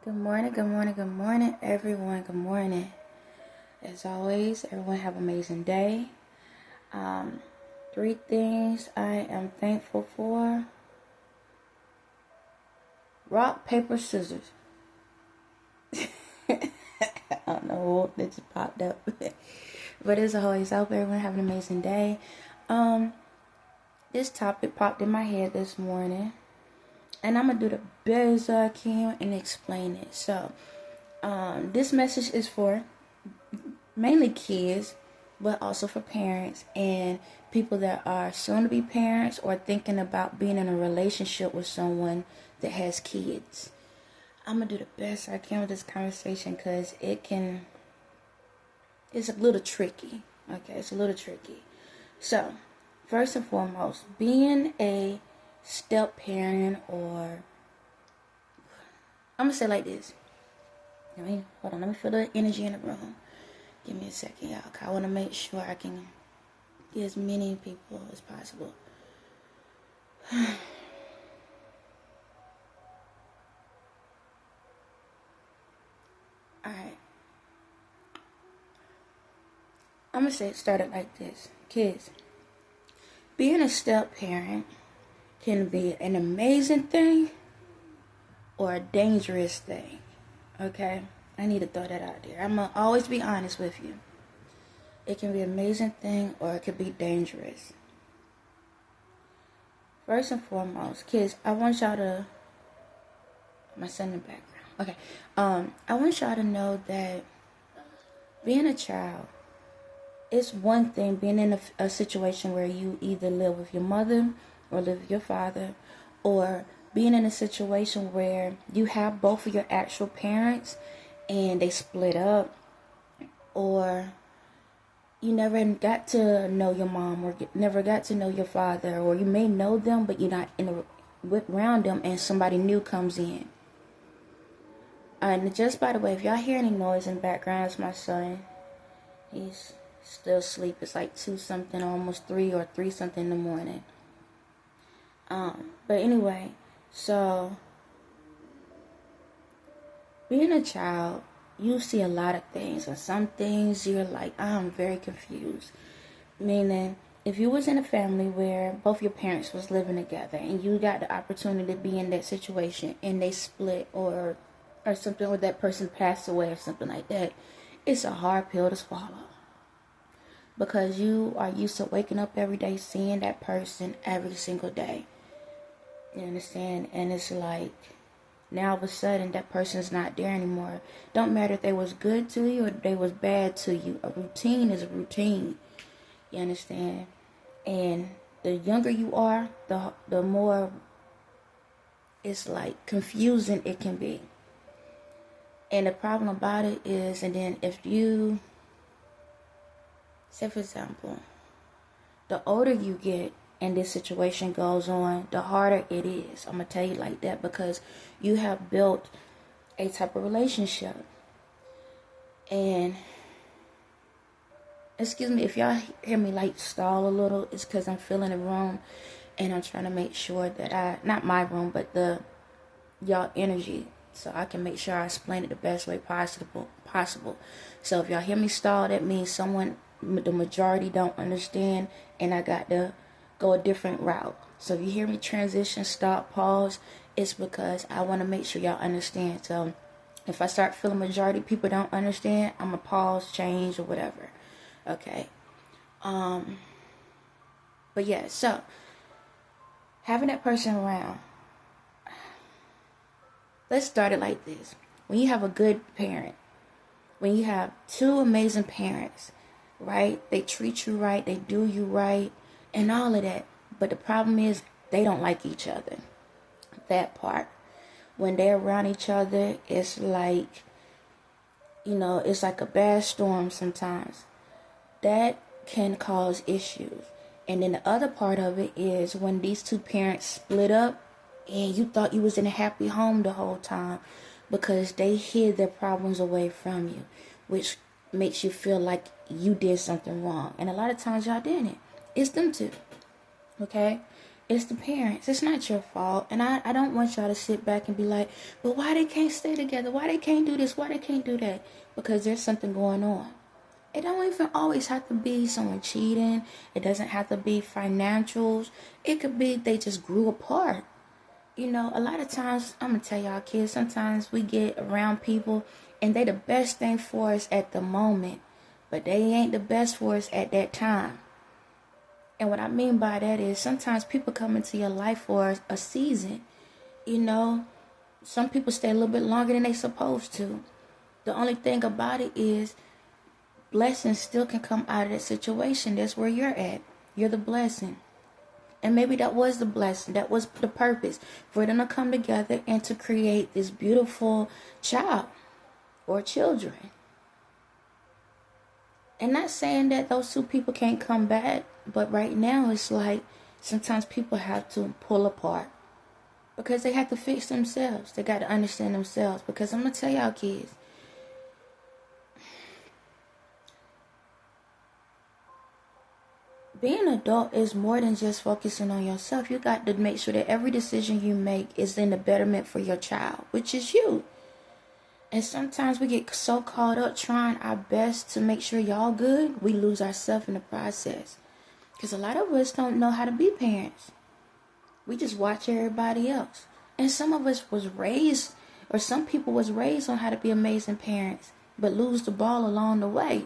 Good morning, good morning, good morning, everyone. Good morning. As always, everyone have an amazing day. Three things I am thankful for. Rock, paper, scissors. I don't know, it just popped up. But as always, I hope everyone have an amazing day. This topic popped in my head this morning, and I'm going to do the best I can and explain it. So, this message is for mainly kids, but also for parents and people that are soon to be parents or thinking about being in a relationship with someone that has kids. I'm going to do the best I can with this conversation because it's a little tricky. Okay, it's a little tricky. So, first and foremost, being a step parent, or I'm going to say it like this. Hold on, let me feel the energy in the room. Give me a second, y'all. I want to make sure I can get as many people as possible. Alright. I'm going to start it like this. Kids, being a step parent can be an amazing thing or a dangerous thing. Okay? I need to throw that out there. I'm going to always be honest with you. It can be an amazing thing or it could be dangerous. First and foremost, kids, I want y'all to... My son in the background. Okay. I want y'all to know that being a child, it's one thing being in a situation where you either live with your mother or live with your father, or being in a situation where you have both of your actual parents and they split up, or you never got to know your mom or never got to know your father, or you may know them but you're not around them and somebody new comes in. And just by the way, if y'all hear any noise in the background, it's my son. He's still asleep. It's like 2 something, almost 3 or 3 something in the morning. But anyway, so being a child, you see a lot of things, and some things you're like, I'm very confused. Meaning, if you was in a family where both your parents was living together and you got the opportunity to be in that situation and they split or something, or that person passed away or something like that, it's a hard pill to swallow. Because you are used to waking up every day seeing that person every single day. You understand? And it's like, now all of a sudden that person's not there anymore. Don't matter if they was good to you or they was bad to you. A routine is a routine. You understand? And the younger you are, the more it's like confusing it can be. And the problem about it is, and then if you, say for example, the older you get and this situation goes on, the harder it is. I'm going to tell you like that, because you have built a type of relationship. And, excuse me, if y'all hear me like stall a little, it's because I'm feeling the room and I'm trying to make sure that not my room, but y'all energy, so I can make sure I explain it the best way possible. So if y'all hear me stall, that means the majority don't understand, and I got to go a different route. So if you hear me transition, stop, pause, it's because I want to make sure y'all understand. So if I start feeling majority people don't understand, I'm going to pause, change, or whatever. Okay. But yeah, so having that person around. Let's start it like this. When you have a good parent, when you have 2 amazing parents, right? They treat you right, they do you right, and all of that. But the problem is they don't like each other. That part. When they're around each other, it's like, it's like a bad storm sometimes. That can cause issues. And then the other part of it is when these 2 parents split up and you thought you was in a happy home the whole time because they hid their problems away from you, which makes you feel like you did something wrong. And a lot of times y'all didn't. It's them 2. Okay? It's the parents. It's not your fault. And I don't want y'all to sit back and be like, but why they can't stay together? Why they can't do this? Why they can't do that? Because there's something going on. It don't even always have to be someone cheating. It doesn't have to be financials. It could be they just grew apart. You know, a lot of times, I'm going to tell y'all kids, sometimes we get around people and they the best thing for us at the moment. But they ain't the best for us at that time. And what I mean by that is sometimes people come into your life for a season. You know, some people stay a little bit longer than they supposed to. The only thing about it is blessings still can come out of that situation. That's where you're at. You're the blessing. And maybe that was the blessing. That was the purpose for them to come together and to create this beautiful child or children. And not saying that those two people can't come back, but right now it's like sometimes people have to pull apart because they have to fix themselves. They got to understand themselves. Because I'm going to tell y'all kids, being an adult is more than just focusing on yourself. You got to make sure that every decision you make is in the betterment for your child, which is you. And sometimes we get so caught up trying our best to make sure y'all good, we lose ourselves in the process. Because a lot of us don't know how to be parents. We just watch everybody else. And some of us was raised, or some people was raised on how to be amazing parents, but lose the ball along the way.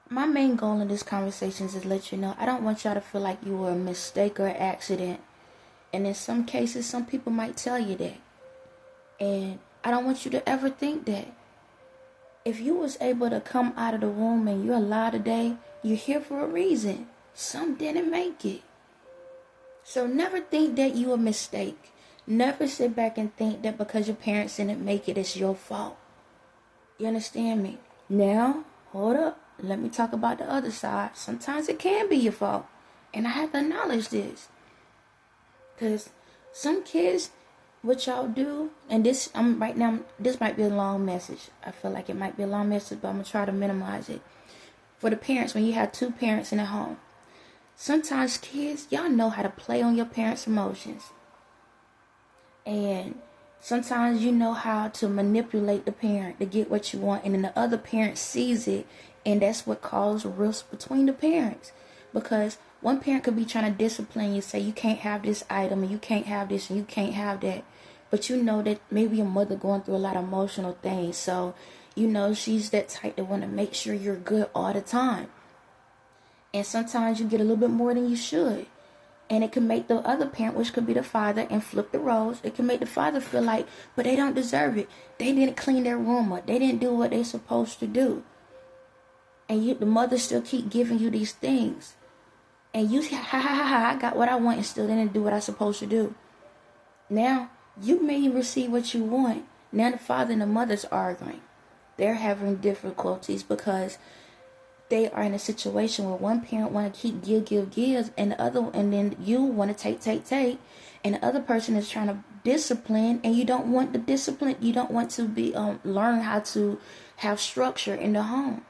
My main goal in this conversation is to let you know, I don't want y'all to feel like you were a mistake or an accident. And in some cases, some people might tell you that. And I don't want you to ever think that. If you was able to come out of the womb and you're alive today, you're here for a reason. Some didn't make it. So never think that you a mistake. Never sit back and think that because your parents didn't make it, it's your fault. You understand me? Now, hold up. Let me talk about the other side. Sometimes it can be your fault. And I have to acknowledge this. Because some kids, what y'all do, and this right now, this might be a long message. I feel like it might be a long message, but I'm going to try to minimize it. For the parents, when you have two parents in the home, sometimes kids, y'all know how to play on your parents' emotions. And sometimes you know how to manipulate the parent to get what you want, and then the other parent sees it, and that's what causes rifts between the parents. Because one parent could be trying to discipline you, say you can't have this item, and you can't have this, and you can't have that. But you know that maybe your mother going through a lot of emotional things. So, you know, she's that type that want to make sure you're good all the time. And sometimes you get a little bit more than you should. And it can make the other parent, which could be the father, and flip the roles. It can make the father feel like, but they don't deserve it. They didn't clean their room up. They didn't do what they're supposed to do. And the mother still keep giving you these things. And you, I got what I want and still didn't do what I'm supposed to do. Now, you may receive what you want. Now the father and the mother's arguing. They're having difficulties because they are in a situation where one parent want to keep give, and the other, and then you want to take, and the other person is trying to discipline, and you don't want the discipline. You don't want to be learn how to have structure in the home.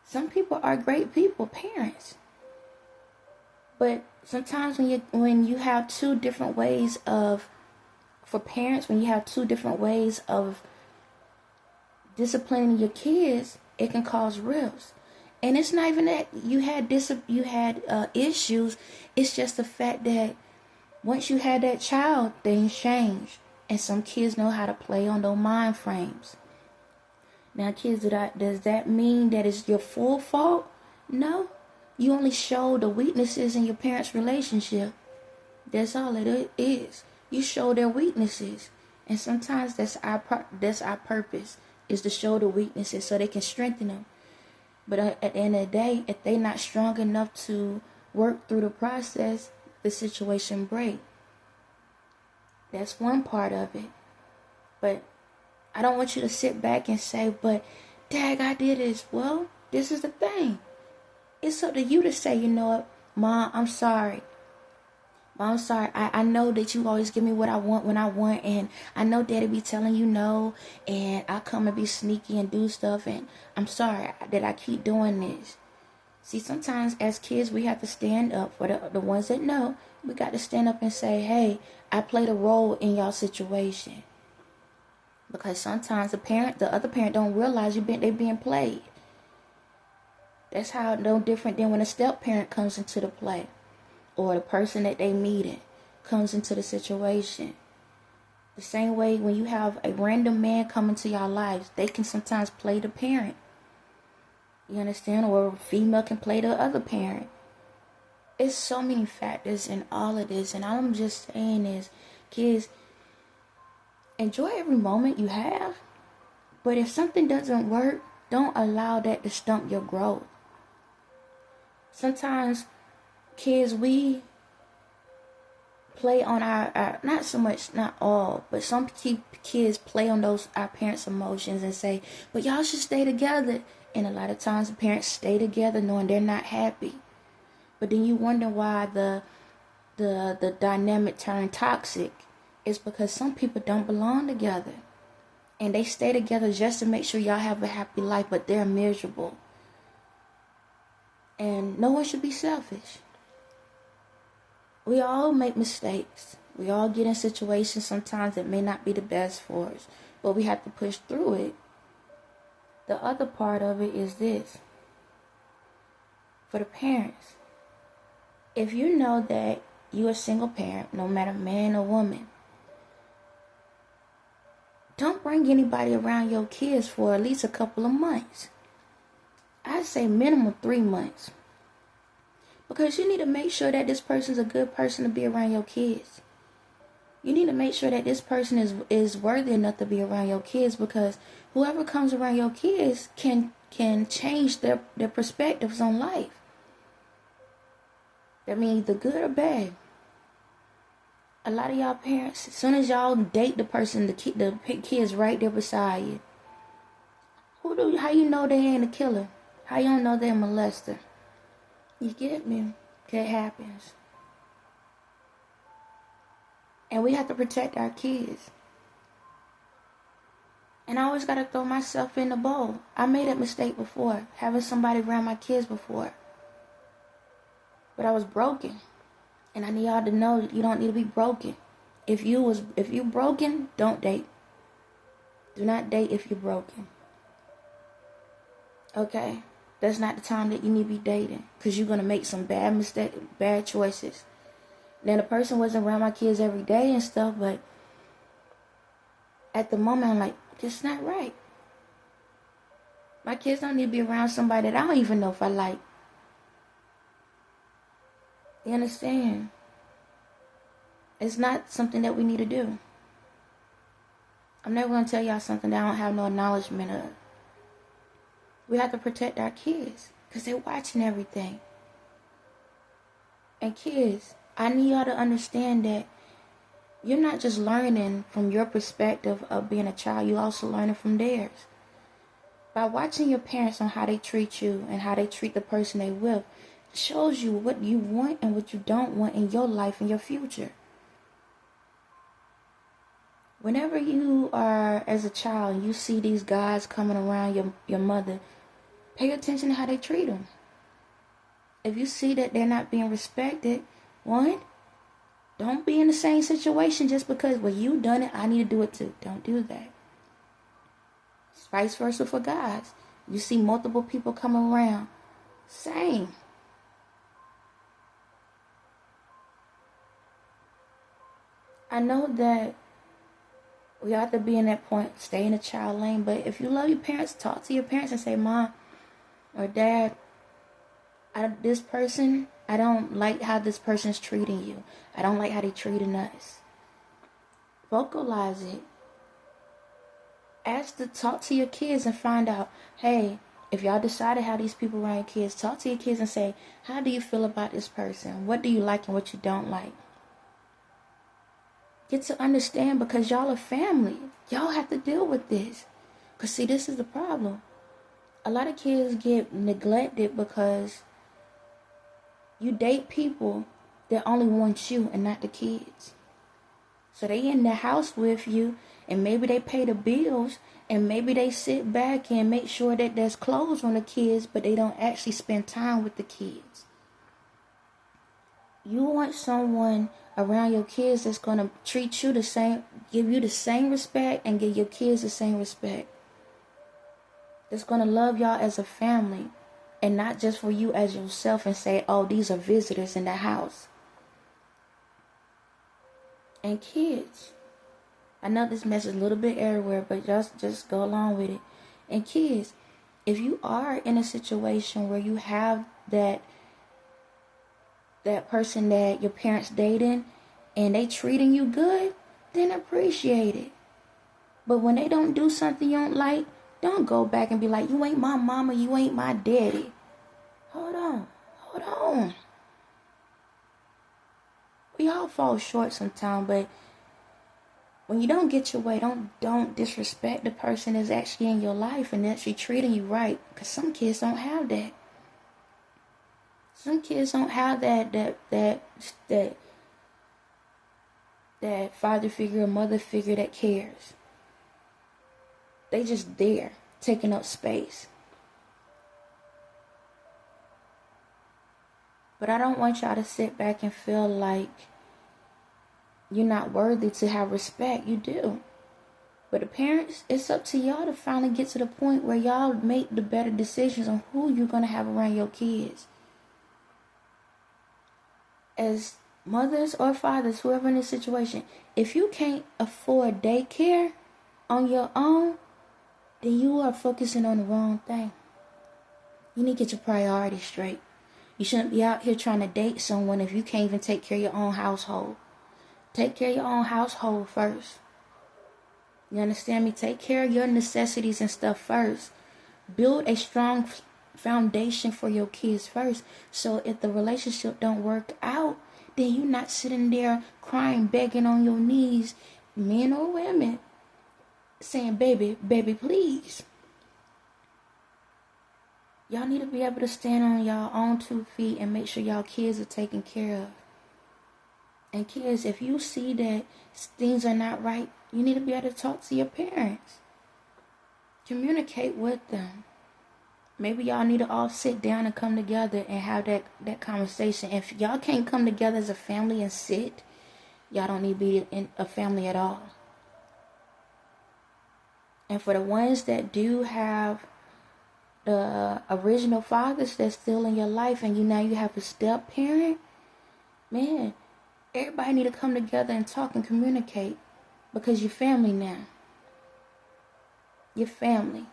Some people are great people, parents. But sometimes when you have two different ways of, for parents, when you have two different ways of disciplining your kids, it can cause rifts. And it's not even that you had issues. It's just the fact that once you had that child, things change. And some kids know how to play on those mind frames. Now, kids, does that mean that it's your full fault? No. You only show the weaknesses in your parents' relationship. That's all it is. You show their weaknesses. And sometimes that's our purpose, is to show the weaknesses so they can strengthen them. But at the end of the day, if they're not strong enough to work through the process, the situation breaks. That's one part of it. But I don't want you to sit back and say, but Dad, I did this. Well, this is the thing. It's up to you to say, you know what, Mom, I'm sorry. Mom, I'm sorry. I know that you always give me what I want when I want, and I know Daddy be telling you no, and I come and be sneaky and do stuff, and I'm sorry that I keep doing this. See, sometimes as kids, we have to stand up for the ones that know. We got to stand up and say, hey, I played a role in y'all situation. Because sometimes the other parent don't realize they being played. That's how no different than when a step parent comes into the play. Or the person that they meeting comes into the situation. The same way when you have a random man come into your lives, they can sometimes play the parent. You understand? Or a female can play the other parent. It's so many factors in all of this. And all I'm just saying is, kids, enjoy every moment you have. But if something doesn't work, don't allow that to stump your growth. Sometimes, kids, we play on our not so much, not all, but some kids play on our parents' emotions and say, but y'all should stay together. And a lot of times the parents stay together knowing they're not happy. But then you wonder why the dynamic turned toxic. It's because some people don't belong together. And they stay together just to make sure y'all have a happy life, but they're miserable. And no one should be selfish. We all make mistakes. We all get in situations sometimes that may not be the best for us, but we have to push through it. The other part of it is this. For the parents, if you know that you're a single parent, no matter man or woman, don't bring anybody around your kids for at least a couple of months. I'd say minimum 3 months. Because you need to make sure that this person's a good person to be around your kids. You need to make sure that this person is worthy enough to be around your kids, because whoever comes around your kids can change their perspectives on life. That means either good or bad. A lot of y'all parents, as soon as y'all date the person, the kid's right there beside you. How you know they ain't a killer? How you don't know they're a molester? You get me? It happens. And we have to protect our kids. And I always got to throw myself in the bowl. I made that mistake before, having somebody around my kids before. But I was broken. And I need y'all to know you don't need to be broken. If you broken, don't date. Do not date if you're broken. Okay? That's not the time that you need to be dating, because you're going to make some bad choices. Then the person wasn't around my kids every day and stuff, but at the moment I'm like, this is not right. My kids don't need to be around somebody that I don't even know if I like. You understand? It's not something that we need to do. I'm never going to tell y'all something that I don't have no acknowledgement of. We have to protect our kids, because they're watching everything. And kids, I need y'all to understand that you're not just learning from your perspective of being a child, you're also learning from theirs. By watching your parents on how they treat you and how they treat the person they with, shows you what you want and what you don't want in your life and your future. Whenever you are, as a child, you see these guys coming around your mother, pay attention to how they treat them. If you see that they're not being respected, one, don't be in the same situation just because, well, you done it, I need to do it too. Don't do that. It's vice versa for guys. You see multiple people coming around, same. I know that we have to be in that point, stay in the child lane, but if you love your parents, talk to your parents and say, Mom or Dad, this person, I don't like how this person's treating you. I don't like how they're treating us. Vocalize it. Talk to your kids and find out, hey, if y'all decided how these people around your kids, talk to your kids and say, how do you feel about this person? What do you like and what you don't like? Get to understand, because y'all are family. Y'all have to deal with this. Because see, this is the problem. A lot of kids get neglected because you date people that only want you and not the kids. So they in the house with you, And maybe they pay the bills, and maybe they sit back and make sure that there's clothes on the kids, but they don't actually spend time with the kids. You want someone around your kids that's going to treat you the same, give you the same respect, and give your kids the same respect. That's going to love y'all as a family, and not just for you as yourself and say, oh, these are visitors in the house. And kids, I know this message is a little bit everywhere, but just go along with it. And kids, if you are in a situation where you have that person that your parents dating and they treating you good, then appreciate it. But when they don't do something you don't like, don't go back and be like, you ain't my mama, you ain't my daddy. Hold on. We all fall short sometimes, but when you don't get your way, don't disrespect the person that's actually in your life and actually treating you right. Because some kids don't have that. Some kids don't have that father figure or mother figure that cares. They just there, taking up space. But I don't want y'all to sit back and feel like you're not worthy to have respect. You do. But the parents, it's up to y'all to finally get to the point where y'all make the better decisions on who you're going to have around your kids. As mothers or fathers, whoever in this situation, if you can't afford daycare on your own, then you are focusing on the wrong thing. You need to get your priorities straight. You shouldn't be out here trying to date someone if you can't even take care of your own household. Take care of your own household first. You understand me? Take care of your necessities and stuff first. Build a strong foundation for your kids first. So if the relationship don't work out, then you're not sitting there crying, begging on your knees, men or women, saying, baby, please. Y'all need to be able to stand on y'all own 2 feet and make sure y'all kids are taken care of. And kids, if you see that things are not right, you need to be able to talk to your parents. Communicate with them. Maybe y'all need to all sit down and come together and have that conversation. If y'all can't come together as a family and sit, y'all don't need to be in a family at all. And for the ones that do have the original fathers that's still in your life and now you have a step parent, man, everybody need to come together and talk and communicate, because you're family now. You're family.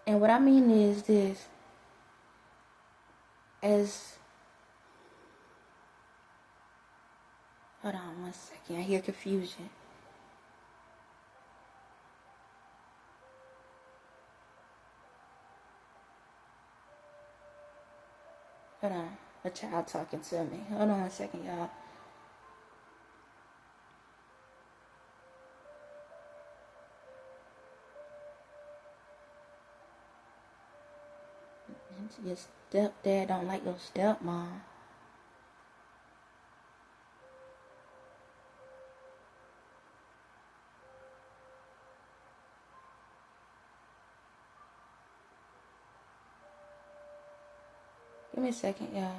And what I mean is this. Hold on 1 second. I hear confusion. Hold on. A child talking to me. Hold on 1 second, y'all. Your stepdad don't like your stepmom. Give me a second, y'all.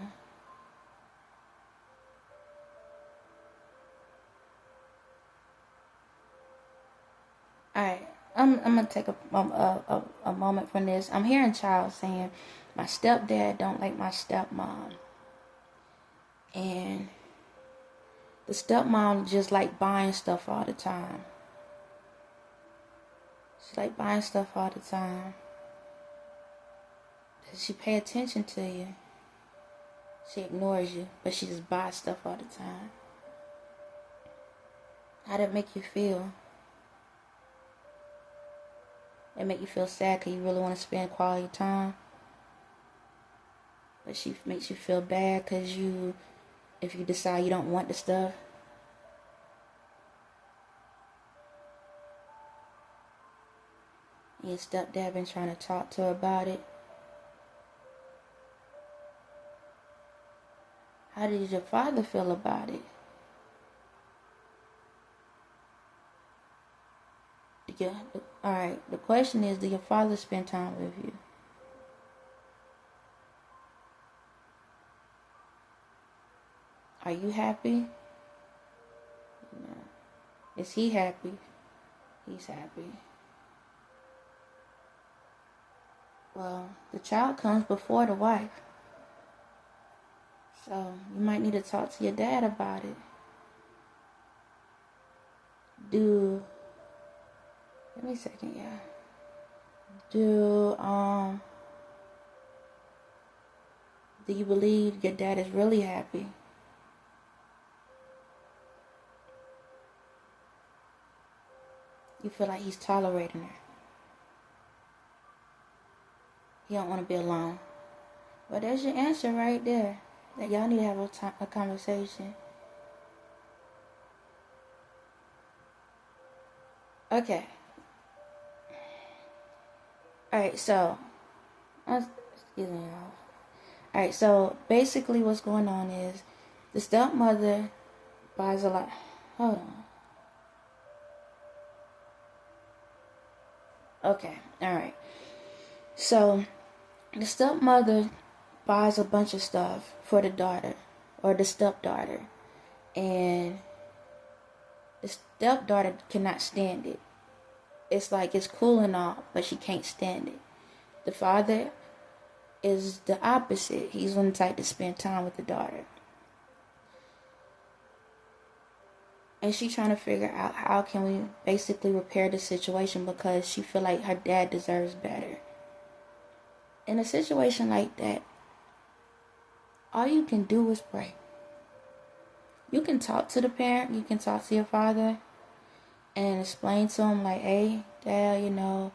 Alright, I'm gonna take a moment from this. I'm hearing child saying, my stepdad don't like my stepmom. And the stepmom just like buying stuff all the time. She like buying stuff all the time. She pay attention to you. She ignores you, but she just buys stuff all the time. How did it make you feel? It make you feel sad because you really want to spend quality time. But she makes you feel bad because if you decide you don't want the stuff. Your stepdad been trying to talk to her about it. How did your father feel about it? Alright, the question is, do your father spend time with you? Are you happy? No. Is he happy? He's happy. Well, the child comes before the wife. So, you might need to talk to your dad about it. Give me a second, yeah. Do you believe your dad is really happy? You feel like he's tolerating her. He don't want to be alone. Well, there's your answer right there. That y'all need to have a conversation. Okay. Alright, so excuse me, y'all. Alright, so basically what's going on is the stepmother buys a lot. Hold on. Okay, alright. So the stepmother buys a bunch of stuff for the daughter or the stepdaughter, and the stepdaughter cannot stand it. It's like it's cool and all, but she can't stand it. The father is the opposite. He's on the type to spend time with the daughter. And she's trying to figure out how can we basically repair the situation because she feel like her dad deserves better. In a situation like that, all you can do is pray. You can talk to the parent, you can talk to your father and explain to him like, hey, Dad,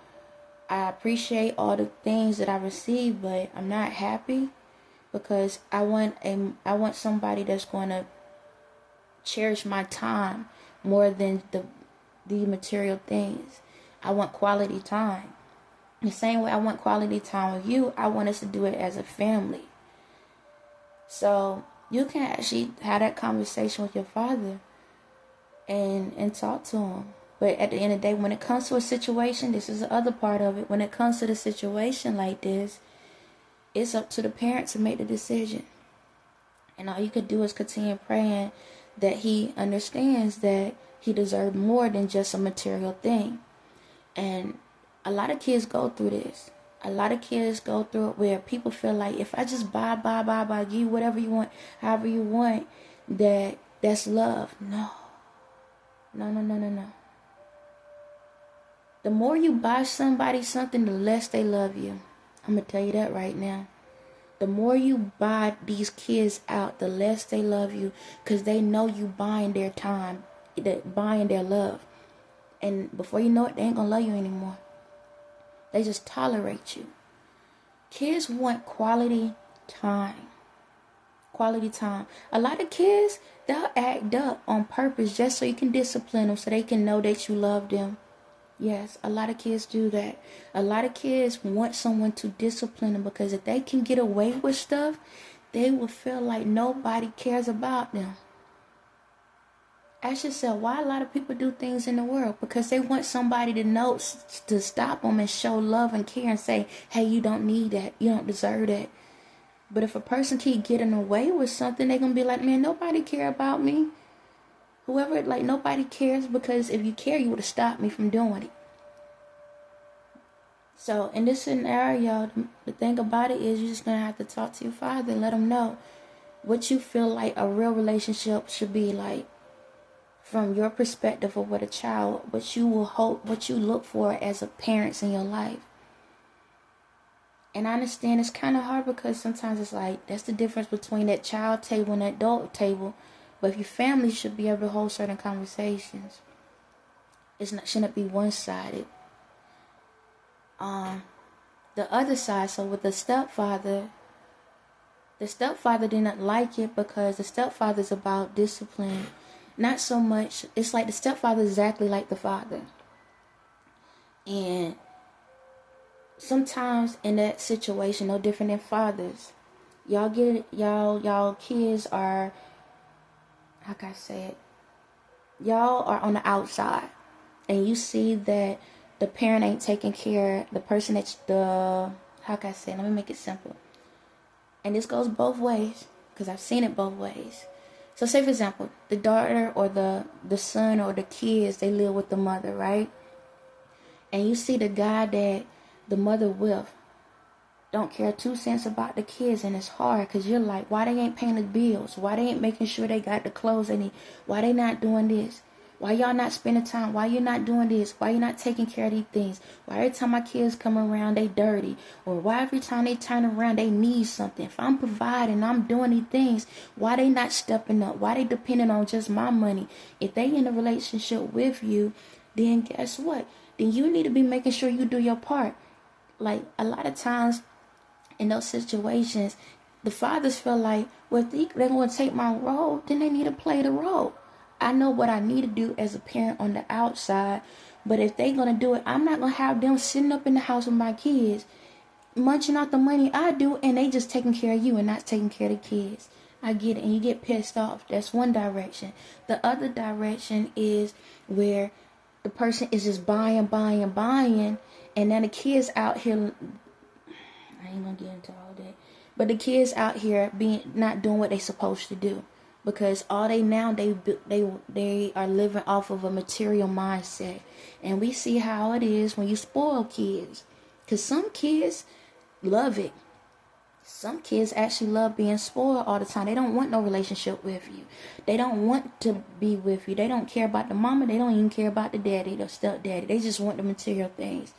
I appreciate all the things that I received, but I'm not happy because I want somebody that's going to cherish my time more than the material things. I want quality time. The same way I want quality time with you, I want us to do it as a family. So you can actually have that conversation with your father and talk to him. But at the end of the day, when it comes to a situation, this is the other part of it. When it comes to the situation like this, it's up to the parent to make the decision. And all you could do is continue praying that he understands that he deserves more than just a material thing. And a lot of kids go through this. A lot of kids go through it where people feel like if I just buy, give you whatever you want, however you want, that's love. No. The more you buy somebody something, the less they love you. I'm going to tell you that right now. The more you buy these kids out, the less they love you because they know you buying their time, buying their love. And before you know it, they ain't going to love you anymore. They just tolerate you. Kids want quality time. Quality time. A lot of kids, they'll act up on purpose just so you can discipline them so they can know that you love them. Yes, a lot of kids do that. A lot of kids want someone to discipline them because if they can get away with stuff, they will feel like nobody cares about them. Ask yourself, why a lot of people do things in the world? Because they want somebody to know, to stop them and show love and care and say, hey, you don't need that. You don't deserve that. But if a person keep getting away with something, they're going to be like, man, nobody care about me. Nobody cares because if you care, you would have stopped me from doing it. So in this scenario, the thing about it is you're just going to have to talk to your father and let him know what you feel like a real relationship should be like. From your perspective of what a child, what you look for as a parent in your life. And I understand it's kind of hard because sometimes it's like, that's the difference between that child table and that adult table. But if your family should be able to hold certain conversations. Shouldn't be one-sided. The other side, so with the stepfather didn't like it because the stepfather's about discipline. Not so much, it's like the stepfather is exactly like the father. And sometimes in that situation, no different than fathers. Y'all kids are, how can I say it? Y'all are on the outside. and you see that the parent ain't taking care, the person that's how can I say, let me make it simple. And this goes both ways, because I've seen it both ways. So say, for example, the daughter or the son or the kids, they live with the mother, right? And you see the guy that the mother with don't care 2 cents about the kids, and it's hard because you're like, why they ain't paying the bills? Why they ain't making sure they got the clothes they need? Why they not doing this? Why y'all not spending time? Why you not doing this? Why you not taking care of these things? Why every time my kids come around, they dirty? Or why every time they turn around, they need something? If I'm providing, I'm doing these things, why they not stepping up? Why they depending on just my money? If they in a relationship with you, then guess what? Then you need to be making sure you do your part. Like, a lot of times in those situations, the fathers feel like, well, if they're going to take my role, then they need to play the role. I know what I need to do as a parent on the outside, but if they're going to do it, I'm not going to have them sitting up in the house with my kids, munching out the money I do, and they just taking care of you and not taking care of the kids. I get it, and you get pissed off. That's one direction. The other direction is where the person is just buying, and then the kids out here, I ain't gonna get into all that, but the kids out here not doing what they supposed to do, because all they are living off of a material mindset. And we see how it is when you spoil kids, because some kids love it. Some kids actually love being spoiled all the time. They don't want no relationship with you. They don't want to be with you. They don't care about the mama. They don't even care about the daddy, the stepdaddy. They just want the material things.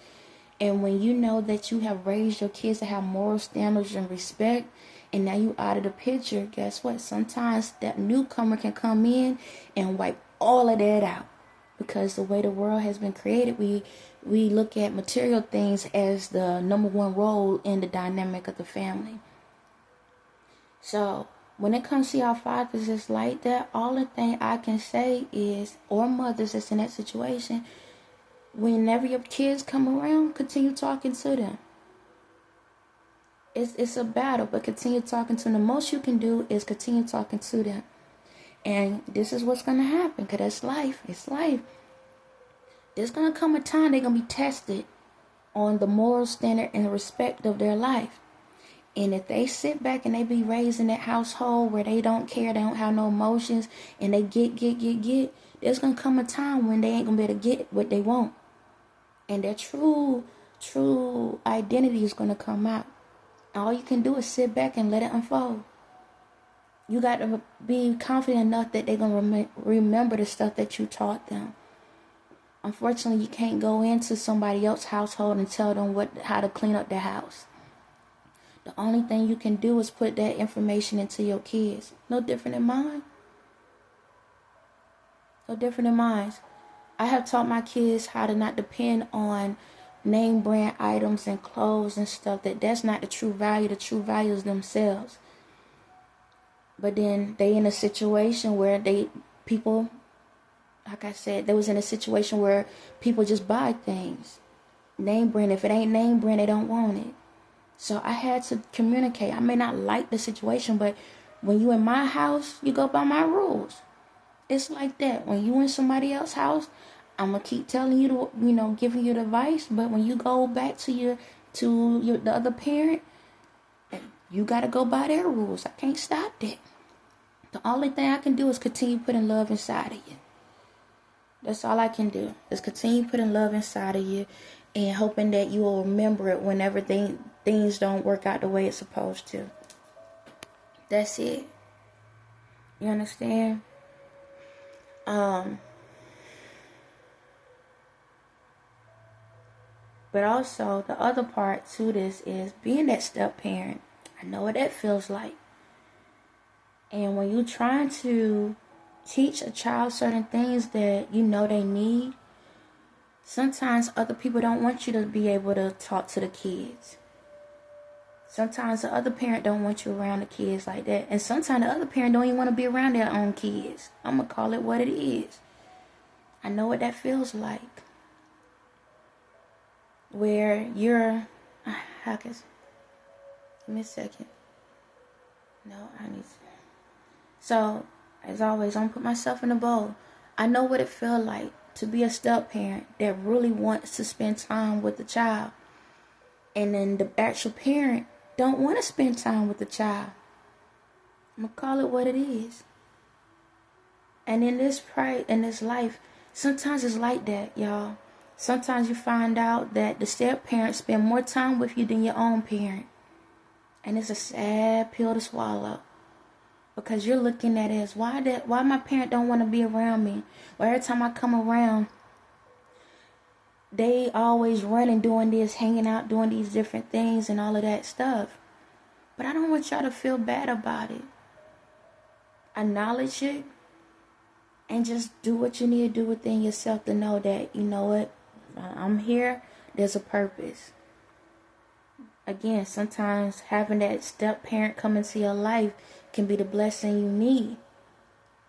And when you know that you have raised your kids to have moral standards and respect, and now you out of the picture, guess what? Sometimes that newcomer can come in and wipe all of that out. Because the way the world has been created, we look at material things as the number one role in the dynamic of the family. So when it comes to our fathers, it's like that. All the thing I can say is, or mothers that's in that situation, whenever your kids come around, continue talking to them. It's a battle, but continue talking to them. The most you can do is continue talking to them. And this is what's going to happen, because that's life. It's life. There's going to come a time they're going to be tested on the moral standard and respect of their life. And if they sit back and they be raised in that household where they don't care, they don't have no emotions, and they get, there's going to come a time when they ain't going to be able to get what they want. And their true identity is going to come out. All you can do is sit back and let it unfold. You got to be confident enough that they're going to remember the stuff that you taught them. Unfortunately, you can't go into somebody else's household and tell them how to clean up their house. The only thing you can do is put that information into your kids. No different than mine. No different than mine. I have taught my kids how to not depend on name brand items and clothes and stuff. That's not the true value. The true value is themselves. But then they in a situation where people, like I said, they was in a situation where people just buy things. Name brand. If it ain't name brand, they don't want it. So I had to communicate. I may not like the situation, but when you in my house, you go by my rules. It's like that. When you in somebody else's house, I'm gonna keep telling you giving you the advice. But when you go back to the other parent, you gotta go by their rules. I can't stop that. The only thing I can do is continue putting love inside of you. That's all I can do. Is continue putting love inside of you, and hoping that you will remember it whenever things don't work out the way it's supposed to. That's it. You understand? But also, the other part to this is being that step parent. I know what that feels like. And when you're trying to teach a child certain things that you know they need, sometimes other people don't want you to be able to talk to the kids. Sometimes the other parent don't want you around the kids like that. And sometimes the other parent don't even want to be around their own kids. I'm going to call it what it is. I know what that feels like. Where you're, give me a second. No, I need to. So, as always, I'm going to put myself in a bowl. I know what it feels like to be a step parent that really wants to spend time with the child, and then the actual parent don't want to spend time with the child. I'm gonna call it what it is. And in this life, sometimes it's like that, y'all. Sometimes you find out that the step parents spend more time with you than your own parent. And it's a sad pill to swallow. Because you're looking at it as, why my parent don't want to be around me? Or every time I come around, they always running, doing this, hanging out, doing these different things and all of that stuff. But I don't want y'all to feel bad about it. Acknowledge it. And just do what you need to do within yourself to know that, you know what, I'm here, there's a purpose. Again, sometimes having that step parent come into your life can be the blessing you need.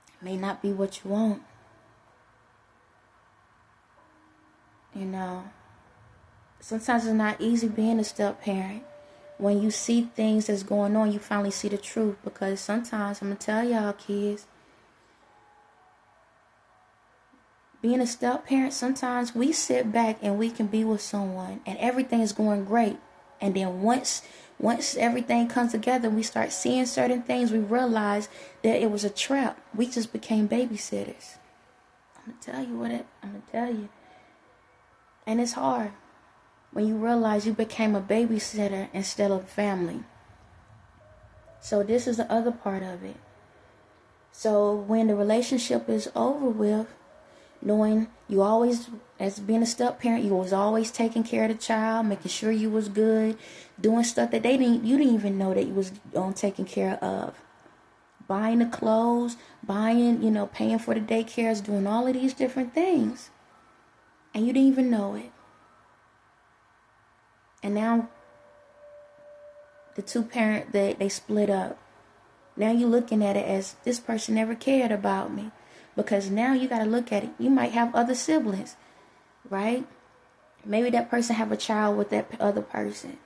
It may not be what you want. You know, sometimes it's not easy being a step parent. When you see things that's going on, you finally see the truth. Because sometimes, I'm going to tell y'all kids, being a step parent, sometimes we sit back and we can be with someone and everything is going great. And then once everything comes together, we start seeing certain things, we realize that it was a trap. We just became babysitters. I'm going to tell you I'm going to tell you. And it's hard when you realize you became a babysitter instead of family. So this is the other part of it. So when the relationship is over with, knowing you always, as being a step parent, you was always taking care of the child, making sure you was good, doing stuff that you didn't even know that you was taking care of. Buying the clothes, paying for the daycares, doing all of these different things. And you didn't even know it. And now the two parent, they split up. Now you're looking at it as, this person never cared about me. Because now you got to look at it. You might have other siblings, right? Maybe that person have a child with that other person.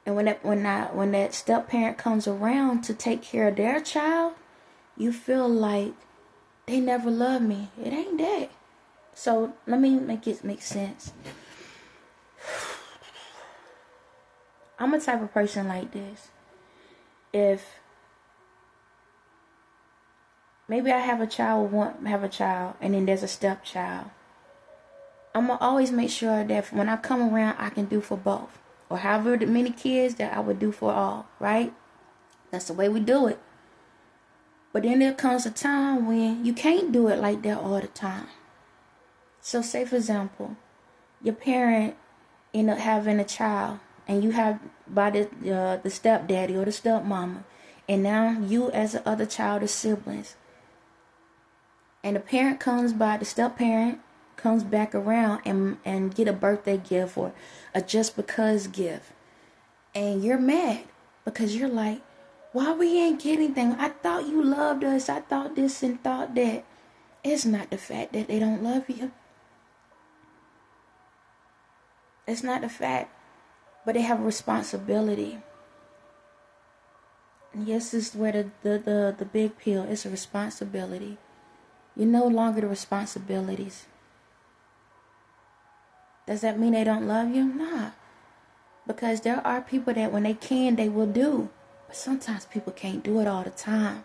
And when that step parent comes around to take care of their child, you feel like they never loved me. It ain't that. So let me make it make sense. I'm a type of person like this. If maybe I have a child, and then there's a stepchild, I'm going to always make sure that when I come around, I can do for both. Or however many kids that I would do for all, right? That's the way we do it. But then there comes a time when you can't do it like that all the time. So say, for example, your parent end up having a child, and you have by the stepdaddy or the stepmama, and now you as the other child are siblings. And the step parent comes back around and get a birthday gift or a just because gift. And you're mad because you're like, why we ain't get anything? I thought you loved us. I thought this and thought that. It's not the fact that they don't love you. It's not the fact, but they have a responsibility. And yes, this is where the big pill is, a responsibility. You're no longer the responsibilities. Does that mean they don't love you? Nah. Because there are people that when they can, they will do. But sometimes people can't do it all the time.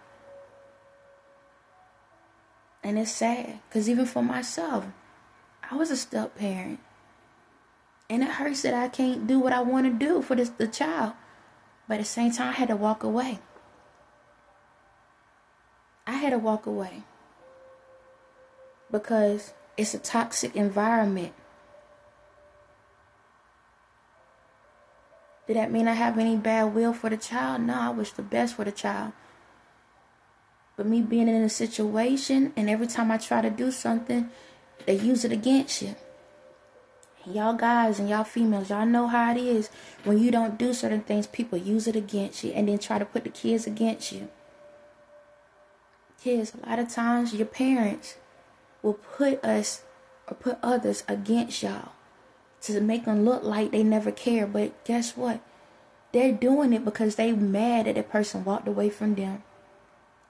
And it's sad. Because even for myself, I was a step parent. And it hurts that I can't do what I want to do for the child. But at the same time, I had to walk away. Because it's a toxic environment. Did that mean I have any bad will for the child? No, I wish the best for the child. But me being in a situation, and every time I try to do something, they use it against you. Y'all guys and y'all females, y'all know how it is. When you don't do certain things, people use it against you and then try to put the kids against you. Kids, a lot of times your parents will put us or put others against y'all to make them look like they never care. But guess what? They're doing it because they mad that that person walked away from them.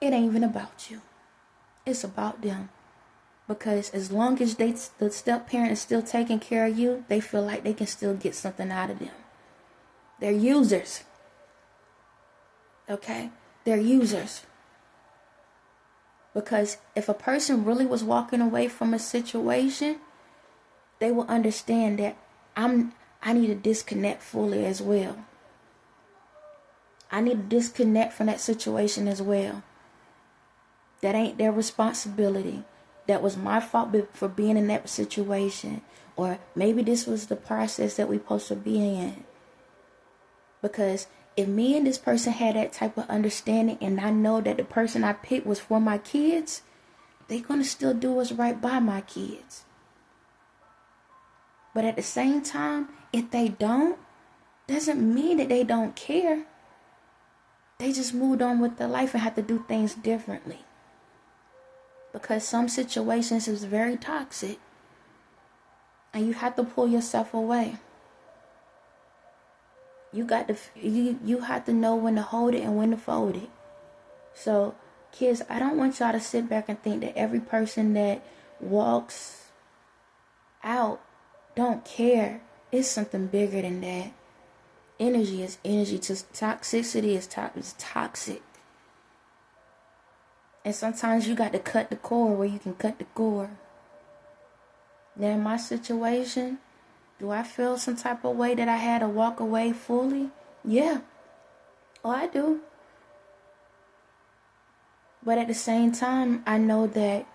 It ain't even about you. It's about them. Because as long as the step parent is still taking care of you, they feel like they can still get something out of them. They're users. Okay? They're users. Because if a person really was walking away from a situation, they will understand that I need to disconnect fully as well. I need to disconnect from that situation as well. That ain't their responsibility. That was my fault for being in that situation. Or maybe this was the process that we're supposed to be in. Because if me and this person had that type of understanding, and I know that the person I picked was for my kids, they're going to still do what's right by my kids. But at the same time, if they don't, doesn't mean that they don't care. They just moved on with their life and have to do things differently. Because some situations is very toxic. And you have to pull yourself away. You have to know when to hold it and when to fold it. So, kids, I don't want y'all to sit back and think that every person that walks out don't care. It's something bigger than that. Energy is energy. Toxicity is toxic. And sometimes you got to cut the cord where you can cut the cord. Now in my situation, do I feel some type of way that I had to walk away fully? Yeah. Oh, I do. But at the same time, I know that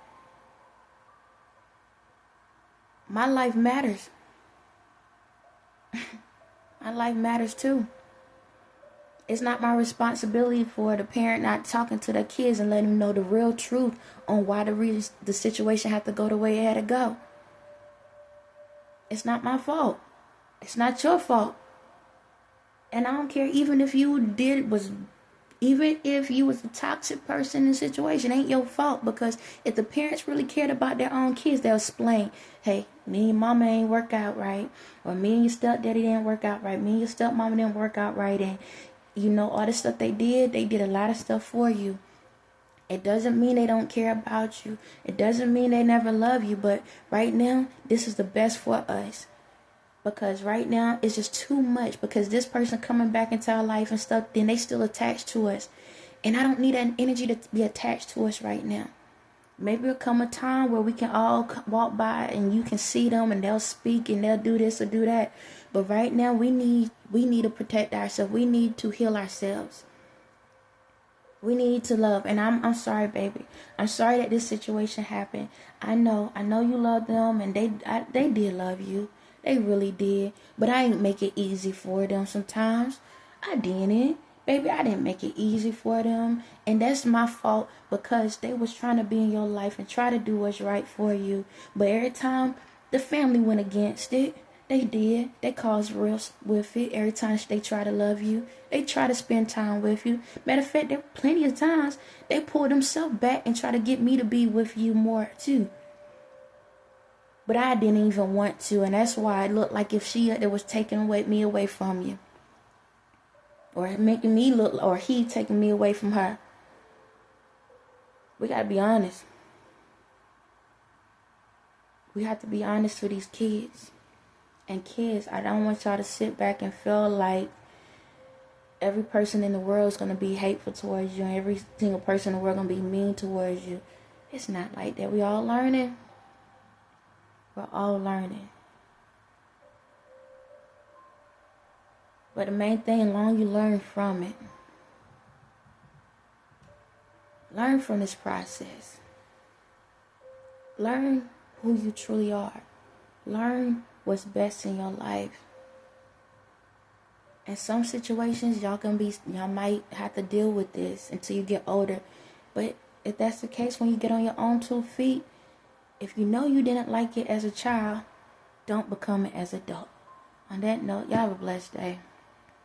my life matters. My life matters too. It's not my responsibility for the parent not talking to their kids and letting them know the real truth on why the situation had to go the way it had to go. It's not my fault. It's not your fault. And I don't care even if you was a toxic person in the situation, it ain't your fault. Because if the parents really cared about their own kids, they'll explain, hey, me and mama ain't work out right. Or me and your stepdaddy didn't work out right. Me and your stepmama didn't work out right. And you know, all the stuff they did a lot of stuff for you. It doesn't mean they don't care about you. It doesn't mean they never love you. But right now, this is the best for us. Because right now, it's just too much. Because this person coming back into our life and stuff, then they still attached to us. And I don't need that energy to be attached to us right now. Maybe there'll come a time where we can all walk by and you can see them and they'll speak and they'll do this or do that. But right now, we need to protect ourselves. We need to heal ourselves. We need to love. And I'm sorry, baby. I'm sorry that this situation happened. I know you love them and they did love you. They really did. But I didn't make it easy for them sometimes. I didn't. Baby, I didn't make it easy for them. And that's my fault because they was trying to be in your life and try to do what's right for you. But every time the family went against it, they did. They caused rifts with it. Every time they try to love you, they try to spend time with you. Matter of fact, there were plenty of times they pulled themselves back and try to get me to be with you more too. But I didn't even want to, and that's why it looked like if it was taking me away from you. Or making me look, or he taking me away from her. We gotta be honest. We have to be honest with these kids. And kids, I don't want y'all to sit back and feel like every person in the world is going to be hateful towards you and every single person in the world is going to be mean towards you. It's not like that. We all learning. We're all learning. But the main thing, as long as you learn from it. Learn from this process. Learn who you truly are. Learn what's best in your life. In some situations, y'all might have to deal with this until you get older. But if that's the case, when you get on your own 2 feet, if you know you didn't like it as a child, don't become it as an adult. On that note, y'all have a blessed day.